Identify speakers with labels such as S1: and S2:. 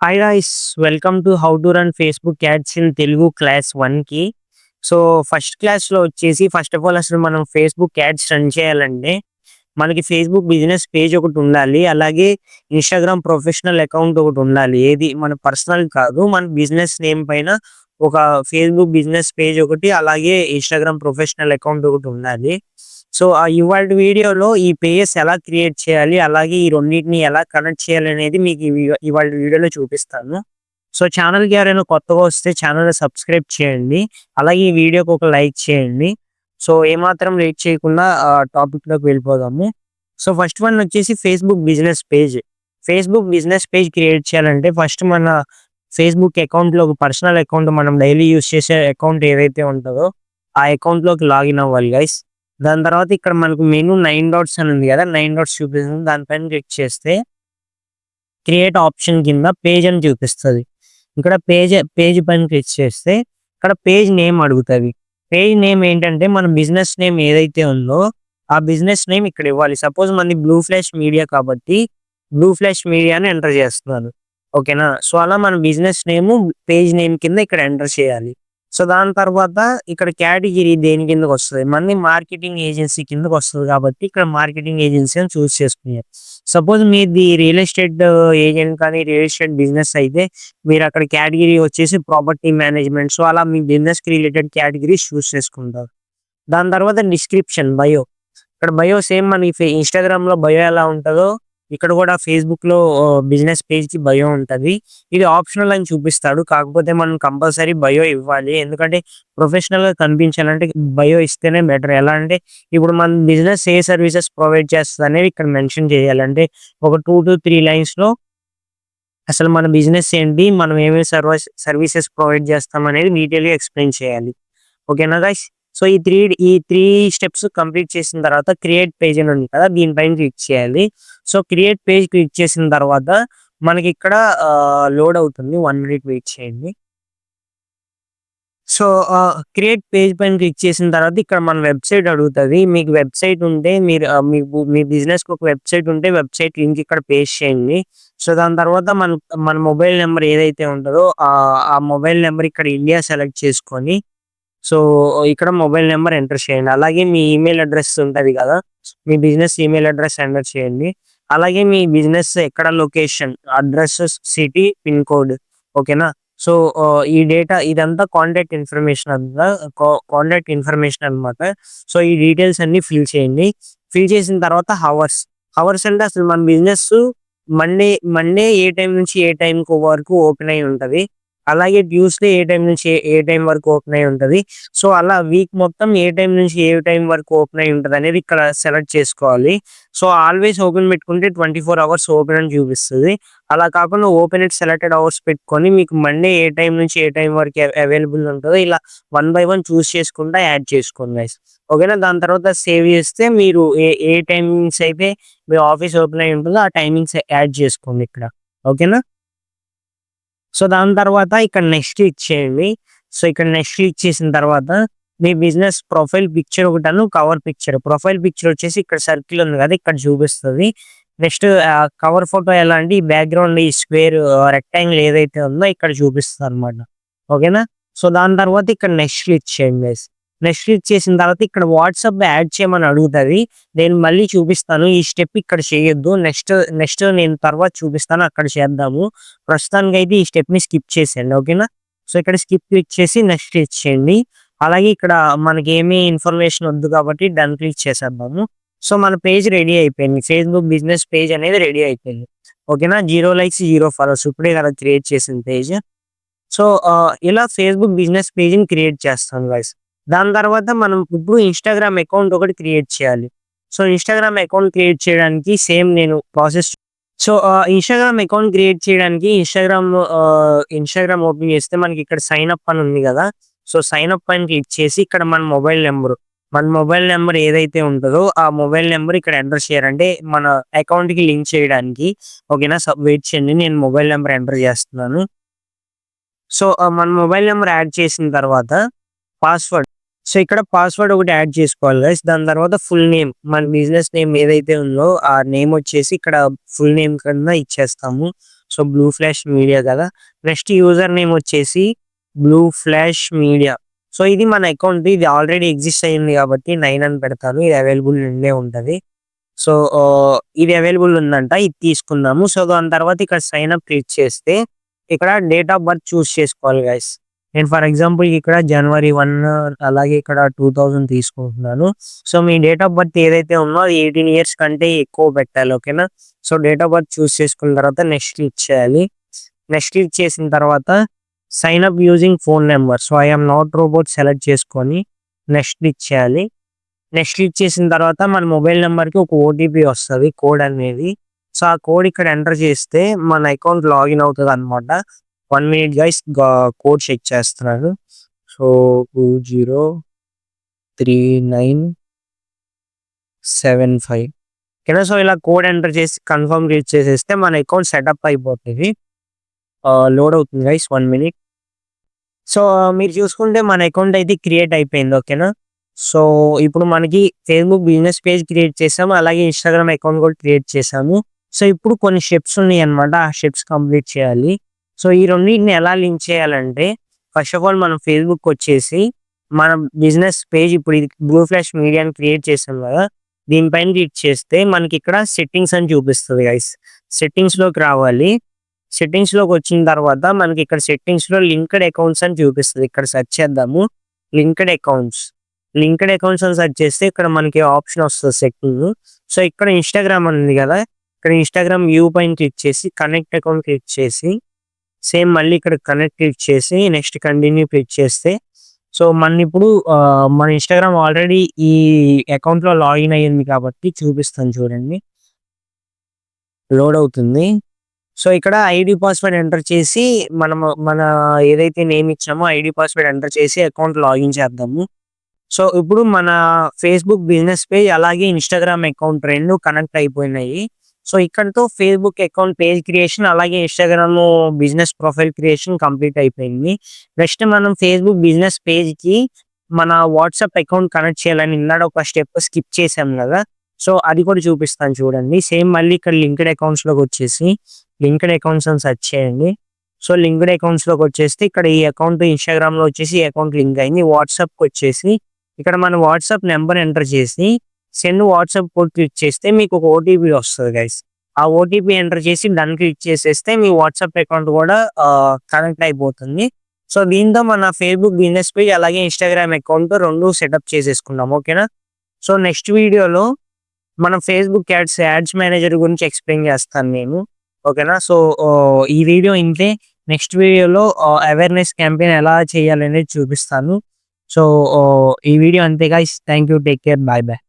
S1: Hi guys, welcome to how to run Facebook ads in Telugu class 1కి. So first క్లాస్లో వచ్చేసి first of all అసలు మనం Facebook ads run చేయాలంటే మనకి ఫేస్బుక్ బిజినెస్ పేజ్ ఒకటి ఉండాలి. అలాగే ఇన్స్టాగ్రామ్ ప్రొఫెషనల్ అకౌంట్ ఒకటి ఉండాలి. ఏది మన పర్సనల్ కాదు, మన బిజినెస్ నేమ్ పైన ఒక ఫేస్బుక్ బిజినెస్ పేజ్ ఒకటి, అలాగే ఇన్స్టాగ్రామ్ ప్రొఫెషనల్ అకౌంట్ ఒకటి ఉండాలి. సో ఇవాల్టి వీడియోలో ఈ పేజెస్ ఎలా క్రియేట్ చేయాలి, అలాగే ఈ రెండింటిని ఎలా కనెక్ట్ చేయాలి అనేది మీకు ఇవాల్టి వీడియోలో చూపిస్తాను. సో ఛానల్కి ఎవరైనా కొత్తగా వస్తే ఛానల్ని సబ్స్క్రైబ్ చేయండి. అలాగే ఈ వీడియోకి ఒక లైక్ చేయండి. సో ఏమాత్రం లేట్ చేయకుండా టాపిక్లోకి వెళ్ళిపోదాము. సో ఫస్ట్ వన్ వచ్చేసి Facebook business page. Facebook business page create చేయాలంటే ఫస్ట్ మన ఫేస్బుక్ అకౌంట్లో ఒక పర్సనల్ అకౌంట్, మనం డైలీ యూస్ చేసే అకౌంట్ ఏదైతే ఉంటుందో ఆ అకౌంట్లోకి లాగిన్ అవ్వాలి గైస్. దాని తర్వాత ఇక్కడ మనకు మెనూ 9 డాట్స్ అని ఉంది కదా, 9 డాట్స్ చూపిస్తుంది. దానిపైన క్లిక్ చేస్తే క్రియేట్ ఆప్షన్ కింద పేజ్ అని చూపిస్తుంది. ఇక్కడ పేజ్ పైన క్లిక్ చేస్తే ఇక్కడ పేజ్ నేమ్ అడుగుతుంది. పేజ్ నేమ్ ఏంటంటే మన బిజినెస్ నేమ్ ఏదైతే ఉందో ఆ బిజినెస్ నేమ్ ఇక్కడ ఇవ్వాలి. సపోజ్ మనది బ్లూ ఫ్లాష్ మీడియా కాబట్టి బ్లూ ఫ్లాష్ మీడియా అని ఎంటర్ చేస్తున్నాను. ఓకేనా? సో అలా మన బిజినెస్ నేమ్ పేజ్ నేమ్ కింద ఇక్కడ ఎంటర్ చేయాలి. సో దాని తర్వాత ఇక్కడ కేటగిరీ దేని కిందకి వస్తుంది, మళ్ళీ మార్కెటింగ్ ఏజెన్సీ కిందకి వస్తుంది కాబట్టి ఇక్కడ మార్కెటింగ్ ఏజెన్సీ అని చూస్ చేసుకున్నారు. సపోజ్ మీది రియల్ ఎస్టేట్ ఏజెంట్ కానీ రియల్ ఎస్టేట్ బిజినెస్ అయితే మీరు అక్కడ కేటగిరీ వచ్చేసి ప్రాపర్టీ మేనేజ్మెంట్. సో అలా మీ బిజినెస్ కి రిలేటెడ్ కేటగిరీస్ చూస్ చేసుకుంటారు. దాని తర్వాత డిస్క్రిప్షన్, బయో. ఇక్కడ బయో సేమ్ మనకి ఇన్స్టాగ్రామ్ లో బయో ఎలా ఉంటుందో ఇక్కడ కూడా ఫేస్బుక్ లో బిజినెస్ పేజ్ కి బయో ఉంటుంది. ఇది ఆప్షనల్ అని చూపిస్తాడు, కాకపోతే మనం కంపల్సరీ బయో ఇవ్వాలి. ఎందుకంటే ప్రొఫెషనల్ గా కనిపించాలంటే బయో ఇస్తేనే బెటర్. ఎలా అంటే ఇప్పుడు మన బిజినెస్ ఏ సర్వీసెస్ ప్రొవైడ్ చేస్తుంది అనేది ఇక్కడ మెన్షన్ చేయాలంటే ఒక 2 to 3 లైన్స్ లో అసలు మన బిజినెస్ ఏంటి, మనం ఏమేమి సర్వీసెస్ ప్రొవైడ్ చేస్తాం అనేది డీటెయిల్ గా ఎక్స్ప్లెయిన్ చేయాలి. ఓకేనా గైస్? సో ఈ త్రీ స్టెప్స్ కంప్లీట్ చేసిన తర్వాత క్రియేట్ పేజ్ అని ఉంది కదా, దీనిపైన క్లిక్ చేయాలి. సో క్రియేట్ పేజ్ క్లిక్ చేసిన తర్వాత మనకి ఇక్కడ లోడ్ అవుతుంది. 1 minute వెయిట్ చేయండి. సో క్రియేట్ పేజ్ పైన క్లిక్ చేసిన తర్వాత ఇక్కడ మన వెబ్సైట్ అడుగుతుంది. మీకు వెబ్సైట్ ఉంటే మీరు మీకు మీ బిజినెస్కి ఒక వెబ్సైట్ ఉంటే వెబ్సైట్ లింక్ ఇక్కడ పేస్ట్ చేయండి. సో దాని తర్వాత మన మొబైల్ నెంబర్ ఏదైతే ఉంటుందో ఆ మొబైల్ నెంబర్ ఇక్కడ ఇండియా సెలెక్ట్ చేసుకొని సో ఇక్కడ మొబైల్ నెంబర్ ఎంటర్ చేయండి. అలాగే మీ ఈమెయిల్ అడ్రస్ ఉంటుంది కదా, మీ బిజినెస్ ఈమెయిల్ అడ్రస్ ఎంటర్ చేయండి. అలాగే మీ బిజినెస్ ఎక్కడ location, address, city, pin code. ఓకేనా? సో ఈ డేటా ఇదంతా కాంటాక్ట్ ఇన్ఫర్మేషన్ అనమాట. సో ఈ డీటెయిల్స్ అన్ని ఫిల్ చేయండి. ఫిల్ చేసిన తర్వాత హవర్స్ అంటే అసలు మన బిజినెస్ మండే ఏ టైం నుంచి ఏ టైం వరకు ఓపెన్ అయి ఉంటది. అలాగే ట్యూస్డే ఏ టైం నుంచి ఏ టైం వరకు ఓపెన్ అయి ఉంటది. సో అలా వీక్ మొత్తం ఏ టైం నుంచి ఏ టైం వరకు ఓపెన్ అయి ఉంటది అనేది ఇక్కడ సెలెక్ట్ చేసుకోవాలి. సో ఆల్వేస్ ఓపెన్ పెట్టుకుంటే 24 hours ఓపెన్ అని చూపిస్తుంది. అలా కాకుండా ఓపెన్ ఎట్ సెలెక్టెడ్ అవర్స్ పెట్టుకొని మీకు మండే ఏ టైం నుంచి ఏ టైం వరకు అవైలబుల్ ఉంటుందో ఇలా 1 by 1 చూస్ చేసుకుంటా యాడ్ చేసుకోండి గైస్. ఓకేనా? దాని తర్వాత సేవ్ చేస్తే మీరు ఏ టైమింగ్స్ అయితే మీ ఆఫీస్ ఓపెన్ అయి ఉంటుందో ఆ టైమింగ్స్ యాడ్ చేసుకోండి ఇక్కడ. ఓకేనా? సో దాని తర్వాత ఇక్కడ నెక్స్ట్ క్లిక్ చేయండి. సో ఇక్కడ నెక్స్ట్ క్లిక్ చేసిన తర్వాత మీ బిజినెస్ ప్రొఫైల్ పిక్చర్ ఒకటను కవర్ పిక్చర్. ప్రొఫైల్ పిక్చర్ వచ్చేసి ఇక్కడ సర్కిల్ ఉంది కదా, ఇక్కడ చూపిస్తుంది. నెక్స్ట్ కవర్ ఫోటో ఎలా అంటే ఈ బ్యాక్గ్రౌండ్ ఈ స్క్వేర్ రెక్టాంగిల్ ఏదైతే ఉందో ఇక్కడ చూపిస్తుంది అనమాట. ఓకేనా? సో దాని తర్వాత ఇక్కడ నెక్స్ట్ క్లిక్ చేయండి గైస్. నెక్స్ట్ క్లిక్ చేసిన తర్వాత ఇక్కడ వాట్సాప్ యాడ్ చేయమని అడుగుతుంది. నేను మళ్ళీ చూపిస్తాను, ఈ స్టెప్ ఇక్కడ చేయొద్దు. నెక్స్ట్ నేను తర్వాత చూపిస్తాను, అక్కడ చేద్దాము. ప్రస్తుతానికి అయితే ఈ స్టెప్ ని స్కిప్ చేసేయండి. ఓకేనా? సో ఇక్కడ స్కిప్ క్లిక్ చేసి నెక్స్ట్ క్లిక్ చేయండి. అలాగే ఇక్కడ మనకి ఏమీ ఇన్ఫర్మేషన్ వద్దు కాబట్టి డన్ క్లిక్ చేసేద్దాము. సో మన పేజ్ రెడీ అయిపోయింది. ఫేస్బుక్ బిజినెస్ పేజ్ అనేది రెడీ అయిపోయింది. ఓకేనా? 0 likes 0 followers ఇప్పుడే కదా క్రియేట్ చేసిన పేజ్. సో ఇలా ఫేస్బుక్ బిజినెస్ పేజ్ని క్రియేట్ చేస్తాను గైస్. దాని తర్వాత మనం ఇప్పుడు ఇన్స్టాగ్రామ్ అకౌంట్ ఒకటి క్రియేట్ చేయాలి. సో ఇన్స్టాగ్రామ్ అకౌంట్ క్రియేట్ చేయడానికి సేమ్ నేను process. So Instagram account create చేయడానికి ఇన్స్టాగ్రామ్ ఓపెన్ చేస్తే మనకి ఇక్కడ సైన్ అప్ అని ఉంది కదా. సో సైన్ అప్ అని క్లిక్ చేసి ఇక్కడ మన మొబైల్ నెంబర్ ఏదైతే ఉంటుందో ఆ మొబైల్ నెంబర్ ఇక్కడ ఎంటర్ చేయాలంటే మన అకౌంట్ కి లింక్ చేయడానికి. ఓకేనా? వెయిట్ చేయండి, నేను మొబైల్ నెంబర్ ఎంటర్ చేస్తున్నాను. సో మన మొబైల్ నెంబర్ యాడ్ చేసిన తర్వాత పాస్వర్డ్. సో ఇక్కడ పాస్వర్డ్ ఒకటి యాడ్ చేసుకోవాలి గైస్. దాని తర్వాత ఫుల్ నేమ్, మన బిజినెస్ నేమ్ ఏదైతే ఉందో ఆ నేమ్ వచ్చేసి ఇక్కడ ఫుల్ నేమ్ కింద ఇచ్చేస్తాము. సో బ్లూ ఫ్లాష్ మీడియా కదా. నెక్స్ట్ యూజర్ నేమ్ వచ్చేసి బ్లూ ఫ్లాష్ మీడియా. సో ఇది మన అకౌంట్, ఇది ఆల్రెడీ ఎగ్జిస్ట్ అయింది కాబట్టి 9 అని పెడతాను. ఇది అవైలబుల్ ఉండే ఉంటది. సో ఇది అవైలబుల్ ఉందంట, ఇది తీసుకుందాము. సో దాని తర్వాత ఇక్కడ సైన్ అప్ క్లిక్ చేస్తే ఇక్కడ డేట్ ఆఫ్ బర్త్ చూస్ చేసుకోవాలి గైస్. నేను ఫర్ ఎగ్జాంపుల్ ఇక్కడ January 1 అలాగే ఇక్కడ 2000 తీసుకుంటున్నాను. సో మీ డేట్ ఆఫ్ బర్త్ ఏదైతే ఉందో అది 18 ఇయర్స్ కంటే ఎక్కువ పెట్టాలి. ఓకేనా. So date of birth choose చేసుకున్న తర్వాత నెక్స్ట్ క్లిక్ చేయాలి. నెక్స్ట్ క్లిక్ చేసిన తర్వాత sign up using phone number. So I'm not robot select చేసుకొని నెక్స్ట్ క్లిక్ చేయాలి. నెక్స్ట్ క్లిక్ చేసిన తర్వాత మన మొబైల్ నెంబర్కి ఒక ఓటీపీ వస్తుంది, కోడ్ అనేది. సో ఆ కోడ్ ఇక్కడ ఎంటర్ చేస్తే మన అకౌంట్ లాగిన్ అవుతుంది అనమాట. 1 minute గైస్, కోడ్ చెక్ చేస్తున్నాను. సో 203975. ఓకేనా. సో ఇలా కోడ్ ఎంటర్ చేసి కన్ఫర్మ్ క్లిక్ చేసేస్తే మన అకౌంట్ సెటప్ అయిపోతుంది. లోడ్ అవుతుంది గైస్, 1 minute. సో మీరు చూసుకుంటే మన అకౌంట్ అయితే క్రియేట్ అయిపోయింది. ఓకేనా. సో ఇప్పుడు మనకి ఫేస్బుక్ బిజినెస్ పేజ్ క్రియేట్ చేసాము, అలాగే ఇన్స్టాగ్రామ్ అకౌంట్ కూడా క్రియేట్ చేసాము. సో ఇప్పుడు కొన్ని స్టెప్స్ ఉన్నాయి అనమాట, ఆ స్టెప్స్ కంప్లీట్ చేయాలి. సో ఈ రెండింటిని ఎలా లింక్ చేయాలంటే ఫస్ట్ ఆఫ్ ఆల్ మనం ఫేస్బుక్ వచ్చేసి మన బిజినెస్ పేజ్, ఇప్పుడు ఇది బ్లూ ఫ్లాష్ మీడియాని క్రియేట్ చేసాం కదా, దీనిపైన క్లిక్ చేస్తే మనకి ఇక్కడ సెట్టింగ్స్ అని చూపిస్తుంది గైస్. సెట్టింగ్స్ లోకి రావాలి. సెట్టింగ్స్ లోకి వచ్చిన తర్వాత మనకి ఇక్కడ సెట్టింగ్స్ లో లింక్డ్ అకౌంట్స్ అని చూపిస్తుంది. ఇక్కడ సెర్చ్ చేద్దాము, లింక్డ్ అకౌంట్స్. లింక్డ్ అకౌంట్స్ అని సెర్చ్ చేస్తే ఇక్కడ మనకి ఆప్షన్ వస్తుంది సెట్టింగ్. సో ఇక్కడ ఇన్స్టాగ్రామ్ ఉంది కదా, ఇక్కడ ఇన్స్టాగ్రామ్ వ్యూ పైన క్లిక్ చేసి కనెక్ట్ అకౌంట్ క్లిక్ చేసి సేమ్ మళ్ళీ ఇక్కడ కనెక్ట్ క్లిక్ చేసి నెక్స్ట్ కంటిన్యూ క్లిక్ చేస్తే సో మన ఇప్పుడు మన ఇన్స్టాగ్రామ్ ఆల్రెడీ ఈ అకౌంట్ లో లాగిన్ అయ్యింది కాబట్టి చూపిస్తాను చూడండి, లోడ్ అవుతుంది. సో ఇక్కడ ఐడి పాస్వర్డ్ ఎంటర్ చేసి మన ఏదైతే నేమ్ ఇచ్చామో ఐడి పాస్వర్డ్ ఎంటర్ చేసి అకౌంట్ లాగిన్ చేద్దాము. సో ఇప్పుడు మన ఫేస్బుక్ బిజినెస్ పేజ్ అలాగే ఇన్స్టాగ్రామ్ అకౌంట్ రెండు కనెక్ట్ అయిపోయినాయి. సో ఇక్కడతో ఫేస్బుక్ అకౌంట్ పేజ్ క్రియేషన్ అలాగే Instagram business profile creation complete అయిపోయింది. నెక్స్ట్ మనం ఫేస్బుక్ బిజినెస్ పేజ్ కి మన వాట్సాప్ అకౌంట్ కనెక్ట్ చేయాలని ఇందాక ఒక స్టెప్ స్కిప్ చేసాం కదా, సో అది కూడా చూపిస్తాను చూడండి. సేమ్ మళ్ళీ ఇక్కడ లింక్డ్ అకౌంట్స్ లోకి వచ్చేసి లింక్డ్ అకౌంట్స్ అని సెర్చ్ చేయండి. సో లింక్డ్ అకౌంట్స్ లోకి వచ్చేస్తే ఇక్కడ ఈ అకౌంట్ ఇన్స్టాగ్రామ్ లో వచ్చేసి ఈ అకౌంట్ లింక్ అయింది. వాట్సాప్ కి వచ్చేసి ఇక్కడ మన వాట్సాప్ నెంబర్ ఎంటర్ చేసి సెండ్ వాట్సాప్ కోడ్ క్లిక్ చేస్తే మీకు ఒక ఓటీపీ వస్తుంది గైస్. ఆ ఓటీపీ ఎంటర్ చేసి డన్ క్లిక్ చేసేస్తే మీ వాట్సాప్ అకౌంట్ కూడా కనెక్ట్ అయిపోతుంది. సో దీంతో మన ఫేస్బుక్ బిజినెస్ పేజ్ అలాగే ఇన్స్టాగ్రామ్ అకౌంట్ రెండు సెటప్ చేసేసుకున్నాం. ఓకేనా. సో నెక్స్ట్ వీడియోలో మనం ఫేస్బుక్ యాడ్స్ మేనేజర్ గురించి ఎక్స్ప్లెయిన్ చేస్తాను నేను. ఓకేనా. సో ఈ వీడియో ఇంతే. నెక్స్ట్ వీడియోలో అవేర్నెస్ క్యాంపెయిన్ ఎలా చేయాలనేది చూపిస్తాను. సో ఈ వీడియో అంతే guys. Thank you, take care, bye bye.